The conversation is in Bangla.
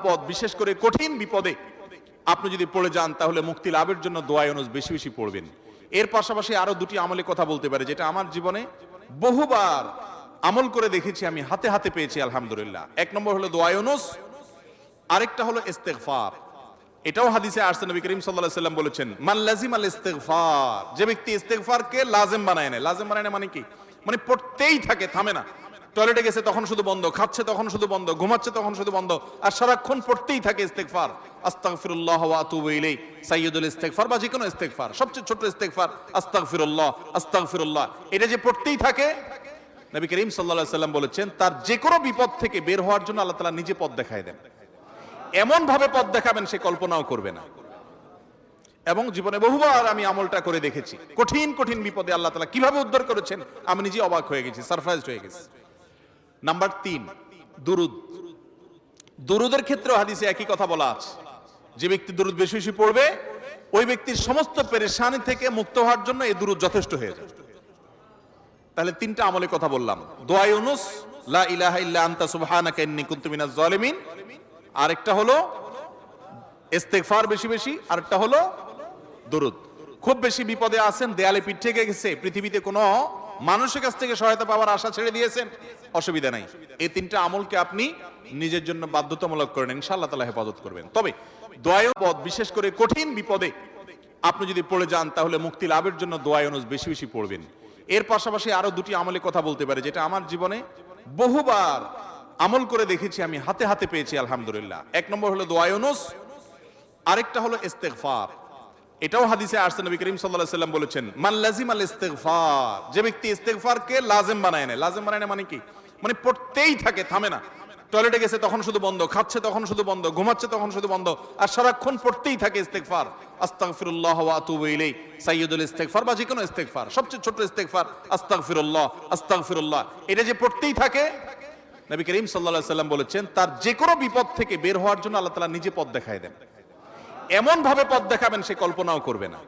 পদ, বিশেষ করে কঠিন বিপদে আপনি যদি পড়ে যান তাহলে মুক্তি লাভের জন্য দোয়া ইউনুস বেশি বেশি পড়বেন। এর পাশাপাশি আরো দুটি আমলে কথা বলতে পারে, যেটা আমার জীবনে বহুবার আমল করে দেখেছি, আমি হাতে হাতে পেয়েছি আলহামদুলিল্লাহ। এক নম্বর হলো দোয়া ইউনুস, আরেকটা হলো ইস্তেগফার। এটাও হাদিসে আসছে, নবী করিম সাল্লাল্লাহু আলাইহি ওয়াসাল্লাম বলেছেন, মান লাজিমাল ইস্তেগফার, যে ব্যক্তি ইস্তেগফারকে লাজিম বানায় নেয়। লাজিম বানায় নেয় মানে কি? মানে পড়তেই থাকে, থামে না। টয়লেটে গেছে তখন শুধু বন্ধ, খাচ্ছে তখন শুধু বন্ধ, ঘুমাচ্ছে তখন শুধু বন্ধ, আর সারাক্ষণ পড়তেই থাকে ইস্তেগফার। আস্তাগফিরুল্লাহ ওয়া আতুবু ইলাইহি, সাইয়্যিদুল ইস্তেগফার বা যে কোনো ইস্তেগফার, সবচেয়ে ছোট ইস্তেগফার আস্তাগফিরুল্লাহ আস্তাগফিরুল্লাহ। এটা যে পড়তেই থাকে, নবী করিম সাল্লাল্লাহু আলাইহি ওয়াসাল্লাম বলেছেন, তার যে কোনো বিপদ থেকে বের হওয়ার জন্য আল্লাহ তাআলা নিজে পথ দেখায় দেন। এমন ভাবে পথ দেখাবেন সে কল্পনাও করবে না। এবং জীবনে বহুবার আমি আমলটা করে দেখেছি, কঠিন কঠিন বিপদে আল্লাহ তাআলা কিভাবে উদ্ধার করেছেন আমি নিজে অবাক হয়ে গেছি, সারপ্রাইজড হয়ে গেছি। নাম্বার 3, দুরুদ। দুরুদের ক্ষেত্রে হাদিসে একই কথা বলা আছে, যে ব্যক্তি দুরুদ বেশি বেশি পড়বে ওই ব্যক্তির সমস্ত পেরেশানি থেকে মুক্ত হওয়ার জন্য এই দুরুদ যথেষ্ট হয়ে যায়। তাহলে 3টা আমলের কথা বললাম, দোয়া ইউনুস, লা ইলাহা ইল্লা আনতা সুবহানাকা ইন্নী কুনতু মিনাজ জালিমিন, আরেকটা হলো ইস্তেগফার বেশি বেশি, আরেকটা হলো দুরুদ। খুব বেশি বিপদে আছেন, দেয়ালে পিঠ থেকে গেছে, পৃথিবীতে কোনো মানুষের কাছ থেকে সহায়তা পাওয়ার আশা ছেড়ে দিয়েছেন, অসুবিধা নাই, এই 3টা আমলকে আপনি নিজের জন্য বাধ্যতামূলক করেন, ইনশাআল্লাহ তাআলা হেফাজত করবেন। তবে দোয়া পদ, বিশেষ করে কঠিন বিপদে আপনি যদি পড়ে যান তাহলে মুক্তি লাভের জন্য দোয়া ইউনুস বেশি বেশি পড়বেন। এর পাশাপাশি আরো দুটি আমলে কথা বলতে পারে, যেটা আমার জীবনে বহুবার আমল করে দেখেছি, আমি হাতে হাতে পেয়েছি আলহামদুলিল্লাহ। এক নম্বর হলো দোয়া ইউনুস, আরেকটা হলো ইস্তেগফার। এটাও হাদিসে আসছে, নবী করিম সাল্লাল্লাহু আলাইহি ওয়াসাল্লাম বলেছেন, মান লাজিমাল ইস্তেগফার, যে ব্যক্তি ইস্তেগফারকে লাজিম বানায় নেয়। লাজিম বানায় নেয় মানে কি? মানে পড়তেই থাকে, থামে না। টয়লেটে গেছে তখন শুধু বন্ধ, খাচ্ছে তখন শুধু বন্ধ, ঘুমাচ্ছে তখন শুধু বন্ধ, আর সারাক্ষণ পড়তেই থাকে ইস্তেগফার। আস্তাগফিরুল্লাহ ওয়া আতুবু ইলাইহি, সাইয়্যিদুল ইস্তেগফার বা যে কোনো ইস্তেগফার, সবচেয়ে ছোট ইস্তেগফার আস্তাগফিরুল্লাহ আস্তাগফিরুল্লাহ। এটা যে পড়তেই থাকে, নবী করিম সাল্লাল্লাহু আলাইহি ওয়াসাল্লাম বলেছেন, তার যে কোনো বিপদ থেকে বের হওয়ার জন্য আল্লাহ তাআলা নিজে পথ দেখায় দেন। এমন ভাবে পথ দেখাবেন সে কল্পনাও করবে না।